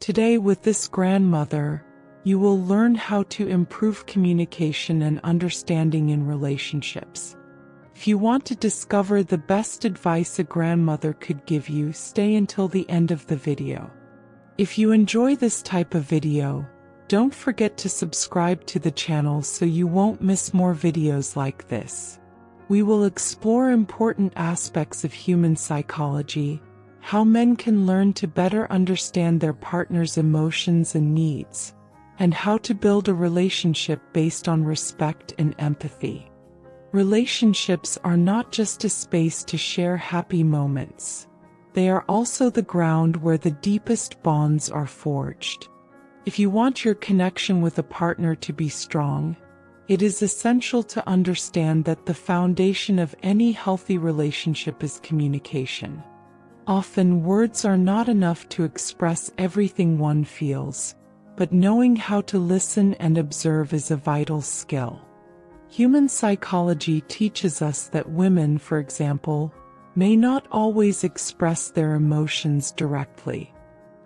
Today, with this grandmother, you will learn how to improve communication and understanding in relationships. If you want to discover the best advice a grandmother could give you, stay until the end of the video. If you enjoy this type of video, don't forget to subscribe to the channel so you won't miss more videos like this. We will explore important aspects of human psychology, how men can learn to better understand their partner's emotions and needs, and how to build a relationship based on respect and empathy. Relationships are not just a space to share happy moments. They are also the ground where the deepest bonds are forged. If you want your connection with a partner to be strong, it is essential to understand that the foundation of any healthy relationship is communication. Often, words are not enough to express everything one feels, but knowing how to listen and observe is a vital skill. Human psychology teaches us that women, for example, may not always express their emotions directly.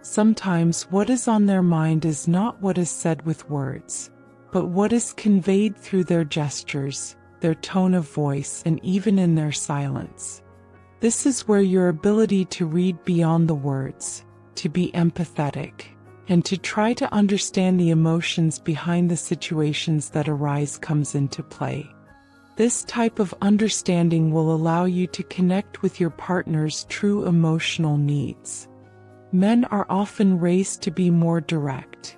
Sometimes what is on their mind is not what is said with words, but what is conveyed through their gestures, their tone of voice, and even in their silence. This is where your ability to read beyond the words, to be empathetic, and to try to understand the emotions behind the situations that arise comes into play. This type of understanding will allow you to connect with your partner's true emotional needs. Men are often raised to be more direct,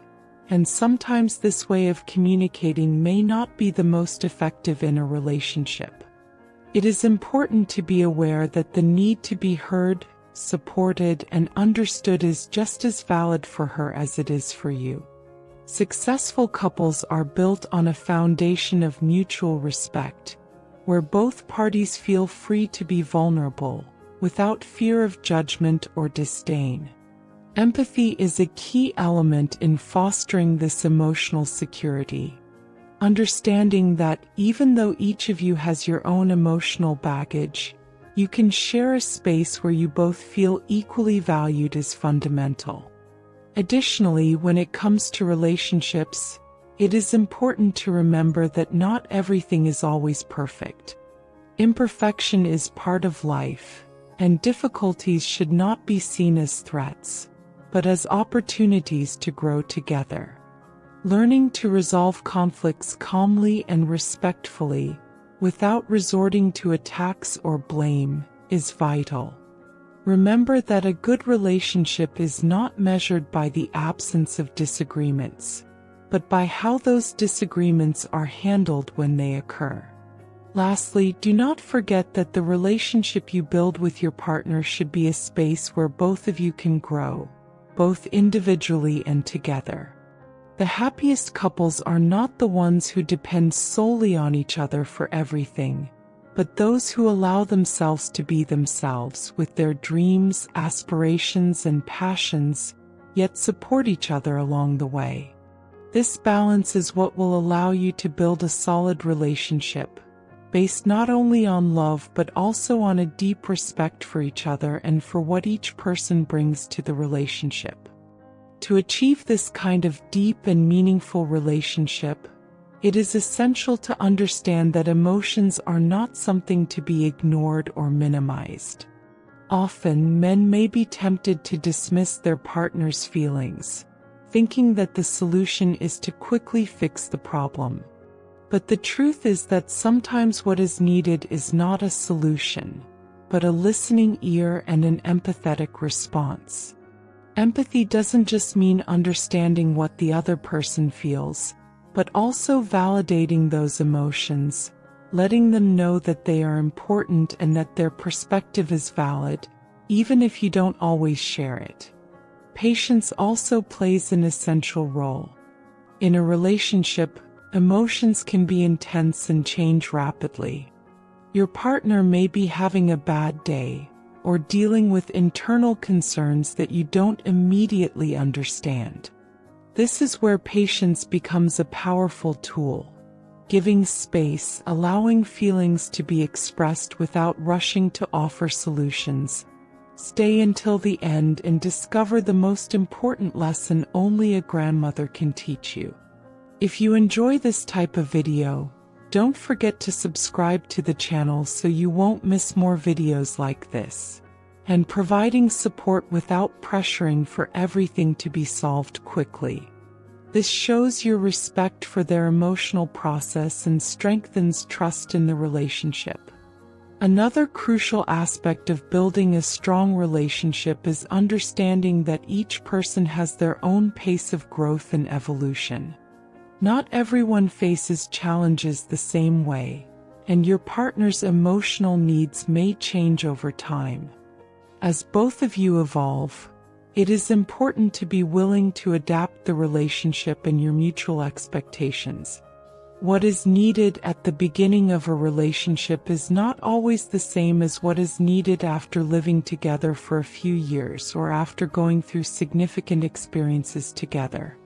and sometimes this way of communicating may not be the most effective in a relationship. It is important to be aware that the need to be heard, supported, and understood is just as valid for her as it is for you. Successful couples are built on a foundation of mutual respect, where both parties feel free to be vulnerable, without fear of judgment or disdain. Empathy is a key element in fostering this emotional security. Understanding that even though each of you has your own emotional baggage, you can share a space where you both feel equally valued is fundamental. Additionally, when it comes to relationships, it is important to remember that not everything is always perfect. Imperfection is part of life, and difficulties should not be seen as threats, but as opportunities to grow together. Learning to resolve conflicts calmly and respectfully, without resorting to attacks or blame, is vital. Remember that a good relationship is not measured by the absence of disagreements, but by how those disagreements are handled when they occur. Lastly, do not forget that the relationship you build with your partner should be a space where both of you can grow, both individually and together. The happiest couples are not the ones who depend solely on each other for everything, but those who allow themselves to be themselves with their dreams, aspirations, and passions, yet support each other along the way. This balance is what will allow you to build a solid relationship, based not only on love but also on a deep respect for each other and for what each person brings to the relationship. To achieve this kind of deep and meaningful relationship, it is essential to understand that emotions are not something to be ignored or minimized. Often, men may be tempted to dismiss their partner's feelings, thinking that the solution is to quickly fix the problem. But the truth is that sometimes what is needed is not a solution, but a listening ear and an empathetic response. Empathy doesn't just mean understanding what the other person feels, but also validating those emotions, letting them know that they are important and that their perspective is valid, even if you don't always share it. Patience also plays an essential role. In a relationship, emotions can be intense and change rapidly. Your partner may be having a bad day, or dealing with internal concerns that you don't immediately understand. This is where patience becomes a powerful tool. Giving space, allowing feelings to be expressed without rushing to offer solutions, Stay until the end and discover the most important lesson only a grandmother can teach you. If you enjoy this type of video, don't forget to subscribe to the channel so you won't miss more videos like this. And providing support without pressuring for everything to be solved quickly. This shows your respect for their emotional process and strengthens trust in the relationship. Another crucial aspect of building a strong relationship is understanding that each person has their own pace of growth and evolution. Not everyone faces challenges the same way, and your partner's emotional needs may change over time. As both of you evolve, it is important to be willing to adapt the relationship and your mutual expectations. What is needed at the beginning of a relationship is not always the same as what is needed after living together for a few years or after going through significant experiences together.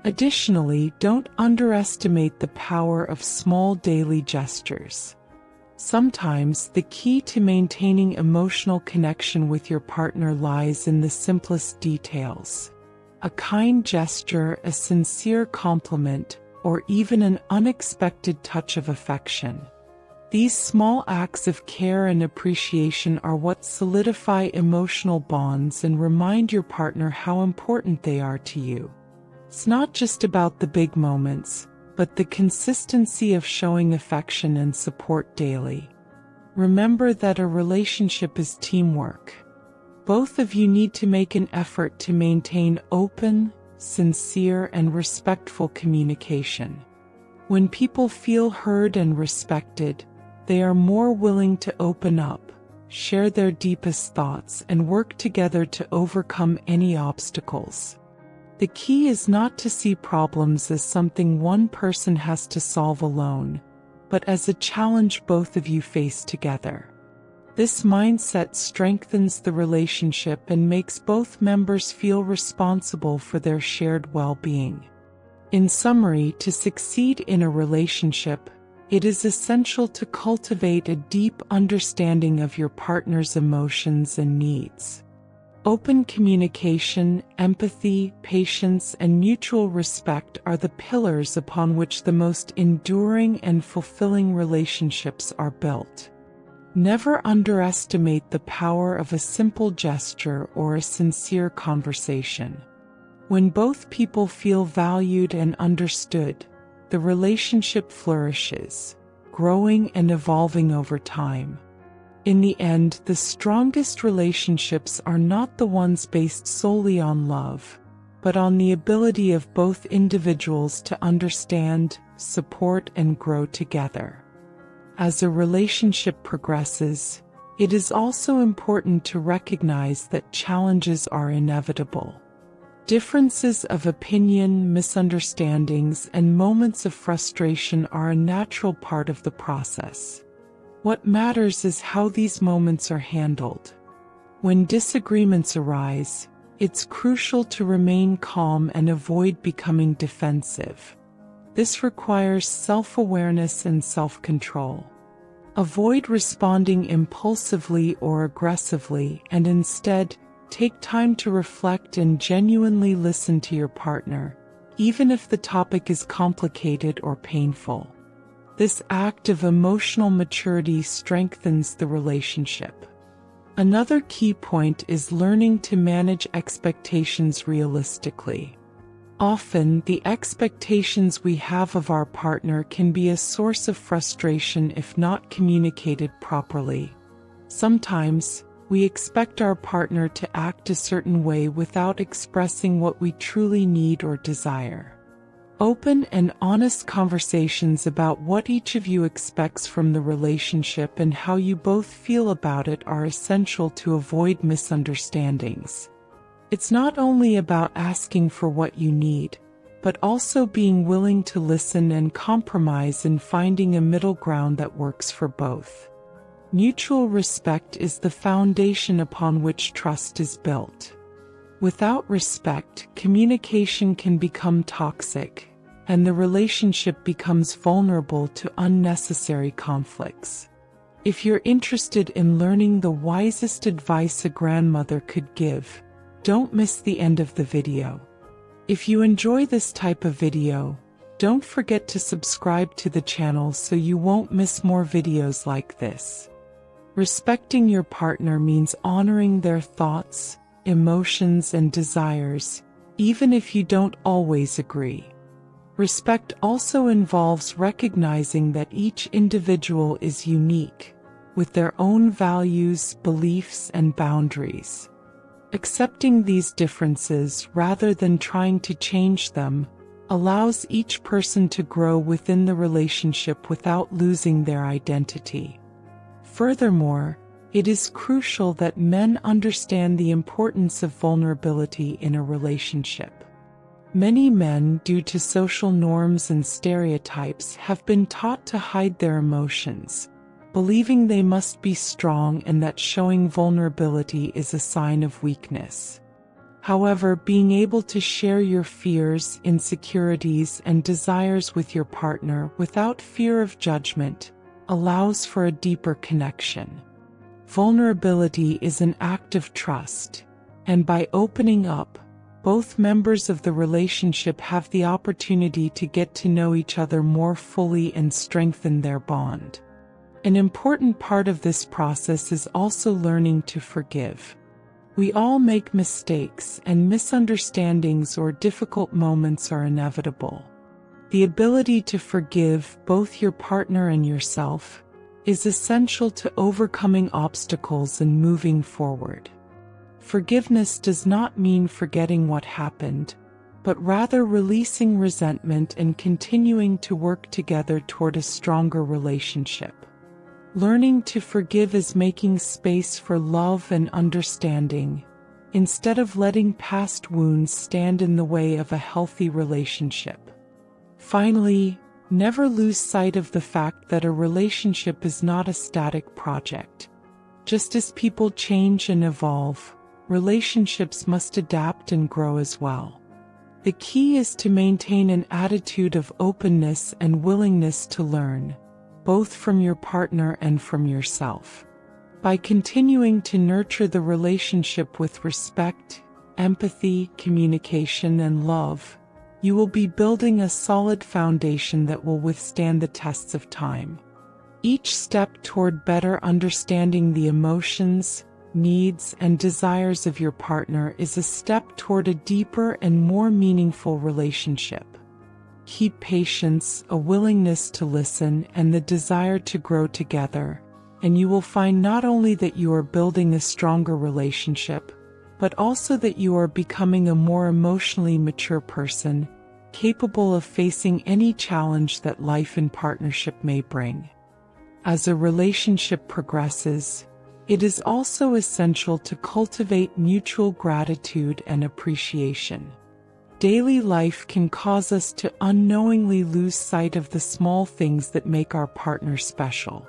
Additionally, don't underestimate the power of small daily gestures. Sometimes the key to maintaining emotional connection with your partner lies in the simplest details. A kind gesture, a sincere compliment, or even an unexpected touch of affection. These small acts of care and appreciation are what solidify emotional bonds and remind your partner how important they are to you. It's not just about the big moments, but the consistency of showing affection and support daily. Remember that a relationship is teamwork. Both of you need to make an effort to maintain open, sincere, and respectful communication. When people feel heard and respected, they are more willing to open up, share their deepest thoughts, and work together to overcome any obstacles. The key is not to see problems as something one person has to solve alone, but as a challenge both of you face together. This mindset strengthens the relationship and makes both members feel responsible for their shared well-being. In summary, to succeed in a relationship, it is essential to cultivate a deep understanding of your partner's emotions and needs. Open communication, empathy, patience, and mutual respect are the pillars upon which the most enduring and fulfilling relationships are built. Never underestimate the power of a simple gesture or a sincere conversation. When both people feel valued and understood, the relationship flourishes, growing and evolving over time. In the end, the strongest relationships are not the ones based solely on love, but on the ability of both individuals to understand, support, and grow together. As a relationship progresses, it is also important to recognize that challenges are inevitable. Differences of opinion, misunderstandings, and moments of frustration are a natural part of the process. What matters is how these moments are handled. When disagreements arise, it's crucial to remain calm and avoid becoming defensive. This requires self-awareness and self-control. Avoid responding impulsively or aggressively, and instead, take time to reflect and genuinely listen to your partner, even if the topic is complicated or painful. This act of emotional maturity strengthens the relationship. Another key point is learning to manage expectations realistically. Often, the expectations we have of our partner can be a source of frustration if not communicated properly. Sometimes, we expect our partner to act a certain way without expressing what we truly need or desire. Open and honest conversations about what each of you expects from the relationship and how you both feel about it are essential to avoid misunderstandings. It's not only about asking for what you need, but also being willing to listen and compromise in finding a middle ground that works for both. Mutual respect is the foundation upon which trust is built. Without respect, communication can become toxic, and the relationship becomes vulnerable to unnecessary conflicts. If you're interested in learning the wisest advice a grandmother could give, don't miss the end of the video. If you enjoy this type of video, don't forget to subscribe to the channel so you won't miss more videos like this. Respecting your partner means honoring their thoughts, emotions, and desires, even if you don't always agree. Respect also involves recognizing that each individual is unique, with their own values, beliefs, and boundaries. Accepting these differences rather than trying to change them allows each person to grow within the relationship without losing their identity. Furthermore, it is crucial that men understand the importance of vulnerability in a relationship. Many men, due to social norms and stereotypes, have been taught to hide their emotions, believing they must be strong and that showing vulnerability is a sign of weakness. However, being able to share your fears, insecurities, and desires with your partner without fear of judgment allows for a deeper connection. Vulnerability is an act of trust, and by opening up, both members of the relationship have the opportunity to get to know each other more fully and strengthen their bond. An important part of this process is also learning to forgive. We all make mistakes, and misunderstandings or difficult moments are inevitable. The ability to forgive both your partner and yourself is essential to overcoming obstacles and moving forward. Forgiveness does not mean forgetting what happened, but rather releasing resentment and continuing to work together toward a stronger relationship. Learning to forgive is making space for love and understanding, instead of letting past wounds stand in the way of a healthy relationship. Finally, never lose sight of the fact that a relationship is not a static project. Just as people change and evolve, relationships must adapt and grow as well. The key is to maintain an attitude of openness and willingness to learn, both from your partner and from yourself. By continuing to nurture the relationship with respect, empathy, communication, and love, you will be building a solid foundation that will withstand the tests of time. Each step toward better understanding the emotions, needs, and desires of your partner is a step toward a deeper and more meaningful relationship. Keep patience, a willingness to listen, and the desire to grow together, and you will find not only that you are building a stronger relationship, but also that you are becoming a more emotionally mature person, capable of facing any challenge that life in partnership may bring. As a relationship progresses, it is also essential to cultivate mutual gratitude and appreciation. Daily life can cause us to unknowingly lose sight of the small things that make our partner special.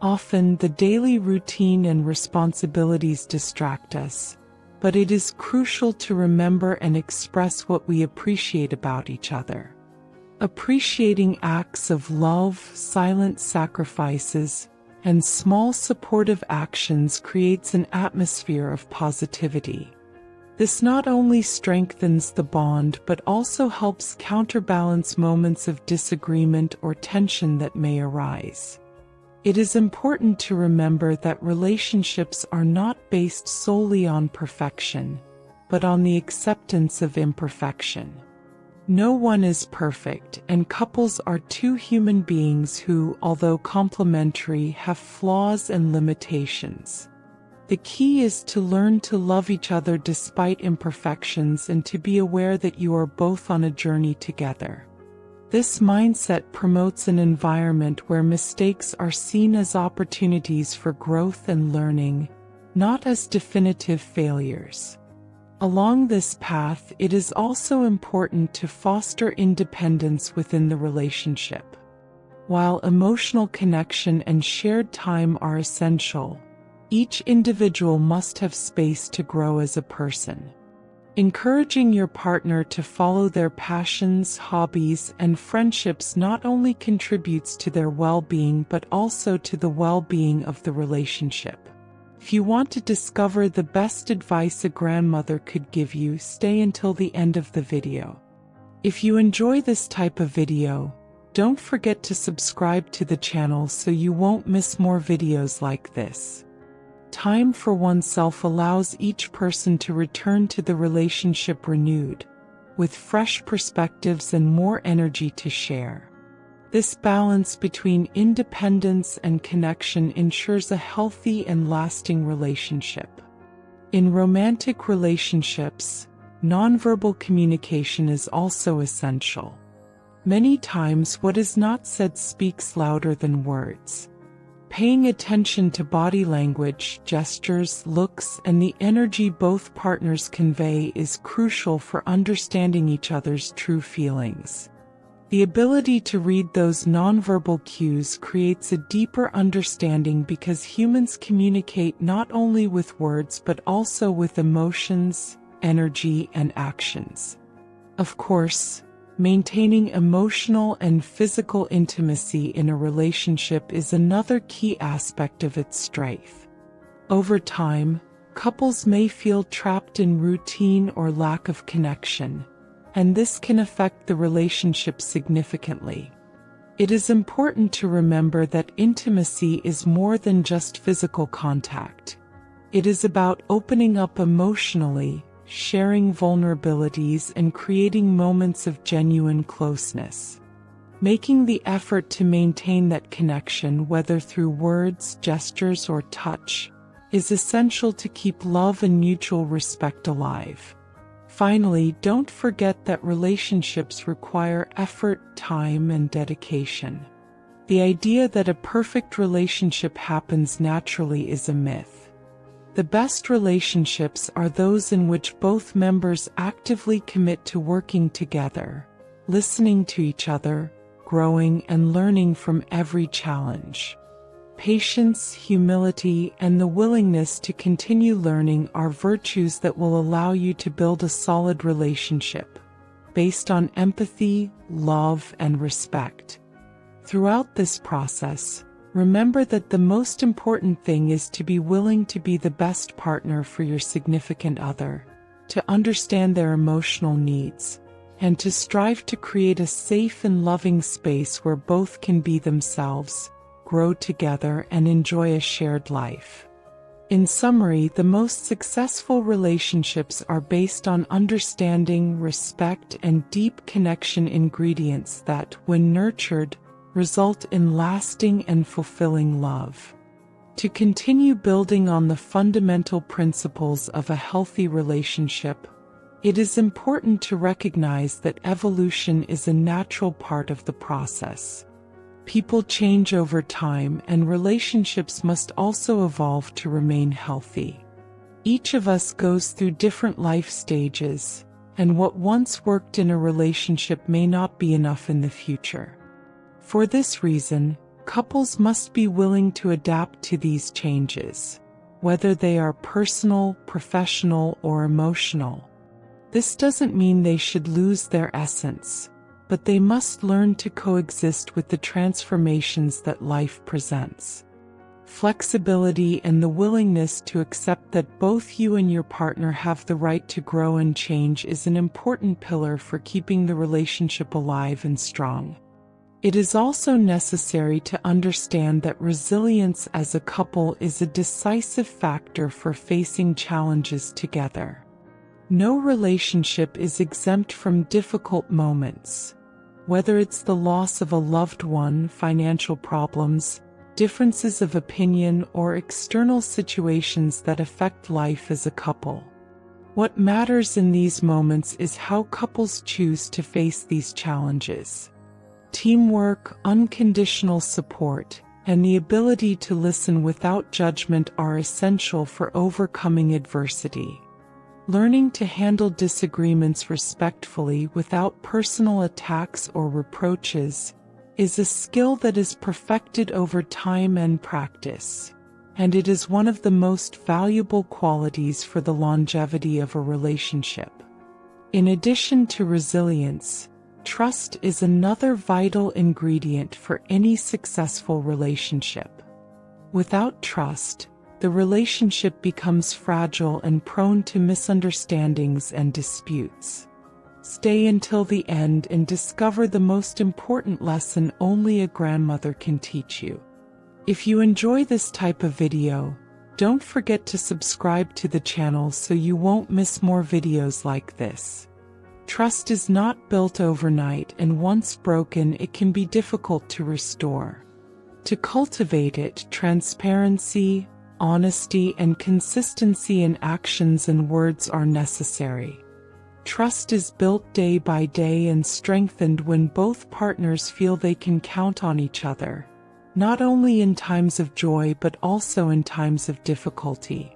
Often, the daily routine and responsibilities distract us, but it is crucial to remember and express what we appreciate about each other. Appreciating acts of love, silent sacrifices, and small supportive actions creates an atmosphere of positivity. This not only strengthens the bond but also helps counterbalance moments of disagreement or tension that may arise. It is important to remember that relationships are not based solely on perfection, but on the acceptance of imperfection. No one is perfect, and couples are two human beings who, although complementary, have flaws and limitations. The key is to learn to love each other despite imperfections and to be aware that you are both on a journey together. This mindset promotes an environment where mistakes are seen as opportunities for growth and learning, not as definitive failures. Along this path, it is also important to foster independence within the relationship. While emotional connection and shared time are essential, each individual must have space to grow as a person. Encouraging your partner to follow their passions, hobbies, and friendships not only contributes to their well-being but also to the well-being of the relationship. If you want to discover the best advice a grandmother could give you, stay until the end of the video. If you enjoy this type of video, don't forget to subscribe to the channel so you won't miss more videos like this. Time for oneself allows each person to return to the relationship renewed, with fresh perspectives and more energy to share. This balance between independence and connection ensures a healthy and lasting relationship. In romantic relationships, nonverbal communication is also essential. Many times what is not said speaks louder than words. Paying attention to body language, gestures, looks, and the energy both partners convey is crucial for understanding each other's true feelings. The ability to read those nonverbal cues creates a deeper understanding because humans communicate not only with words but also with emotions, energy, and actions. Of course, maintaining emotional and physical intimacy in a relationship is another key aspect of its strength. Over time, couples may feel trapped in routine or lack of connection, and this can affect the relationship significantly. It is important to remember that intimacy is more than just physical contact. It is about opening up emotionally, sharing vulnerabilities, and creating moments of genuine closeness. Making the effort to maintain that connection, whether through words, gestures, or touch, is essential to keep love and mutual respect alive. Finally, don't forget that relationships require effort, time, and dedication. The idea that a perfect relationship happens naturally is a myth. The best relationships are those in which both members actively commit to working together, listening to each other, growing and learning from every challenge. Patience, humility, and the willingness to continue learning are virtues that will allow you to build a solid relationship, based on empathy, love, and respect. Throughout this process, remember that the most important thing is to be willing to be the best partner for your significant other, to understand their emotional needs, and to strive to create a safe and loving space where both can be themselves, grow together, and enjoy a shared life. In summary, the most successful relationships are based on understanding, respect, and deep connection, ingredients that, when nurtured, result in lasting and fulfilling love. To continue building on the fundamental principles of a healthy relationship, it is important to recognize that evolution is a natural part of the process. People change over time, and relationships must also evolve to remain healthy. Each of us goes through different life stages, and what once worked in a relationship may not be enough in the future. For this reason, couples must be willing to adapt to these changes, whether they are personal, professional, or emotional. This doesn't mean they should lose their essence, but they must learn to coexist with the transformations that life presents. Flexibility and the willingness to accept that both you and your partner have the right to grow and change is an important pillar for keeping the relationship alive and strong. It is also necessary to understand that resilience as a couple is a decisive factor for facing challenges together. No relationship is exempt from difficult moments. Whether it's the loss of a loved one, financial problems, differences of opinion, or external situations that affect life as a couple. What matters in these moments is how couples choose to face these challenges. Teamwork, unconditional support, and the ability to listen without judgment are essential for overcoming adversity. Learning to handle disagreements respectfully without personal attacks or reproaches is a skill that is perfected over time and practice, and it is one of the most valuable qualities for the longevity of a relationship. In addition to resilience, trust is another vital ingredient for any successful relationship. Without trust, the relationship becomes fragile and prone to misunderstandings and disputes. Stay until the end and discover the most important lesson only a grandmother can teach you. If you enjoy this type of video, don't forget to subscribe to the channel so you won't miss more videos like this. Trust is not built overnight, and once broken, it can be difficult to restore. To cultivate it, transparency, honesty, and consistency in actions and words are necessary. Trust is built day by day and strengthened when both partners feel they can count on each other, not only in times of joy but also in times of difficulty.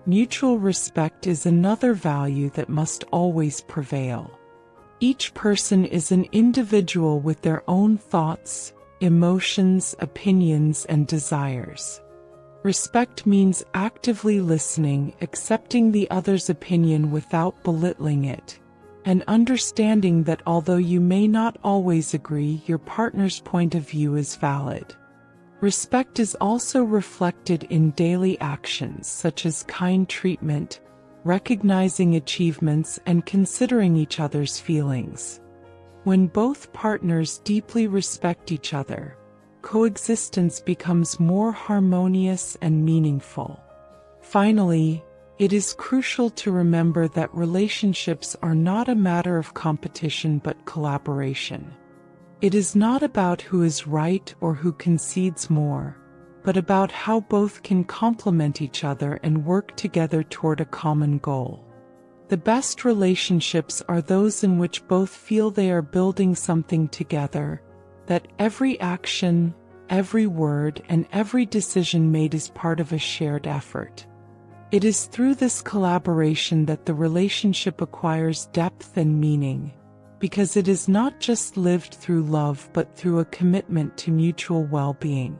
Mutual respect is another value that must always prevail. Each person is an individual with their own thoughts, emotions, opinions, and desires. Respect means actively listening, accepting the other's opinion without belittling it, and understanding that although you may not always agree, your partner's point of view is valid. Respect is also reflected in daily actions such as kind treatment, recognizing achievements, and considering each other's feelings. When both partners deeply respect each other, coexistence becomes more harmonious and meaningful. Finally, it is crucial to remember that relationships are not a matter of competition but collaboration. It is not about who is right or who concedes more, but about how both can complement each other and work together toward a common goal. The best relationships are those in which both feel they are building something together, that every action, every word, and every decision made is part of a shared effort. It is through this collaboration that the relationship acquires depth and meaning, because it is not just lived through love but through a commitment to mutual well-being.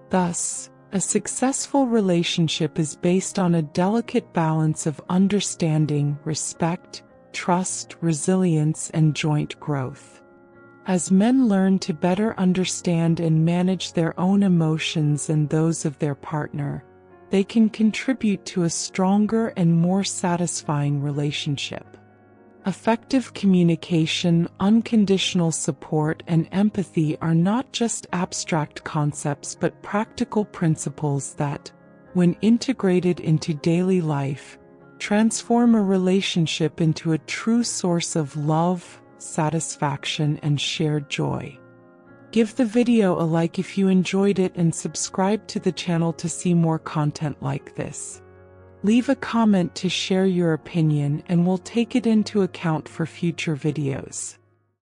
Thus, a successful relationship is based on a delicate balance of understanding, respect, trust, resilience, and joint growth. As men learn to better understand and manage their own emotions and those of their partner, they can contribute to a stronger and more satisfying relationship. Effective communication, unconditional support, and empathy are not just abstract concepts but practical principles that, when integrated into daily life, transform a relationship into a true source of love, satisfaction, and shared joy. Give the video a like if you enjoyed it and subscribe to the channel to see more content like this. Leave a comment to share your opinion and we'll take it into account for future videos.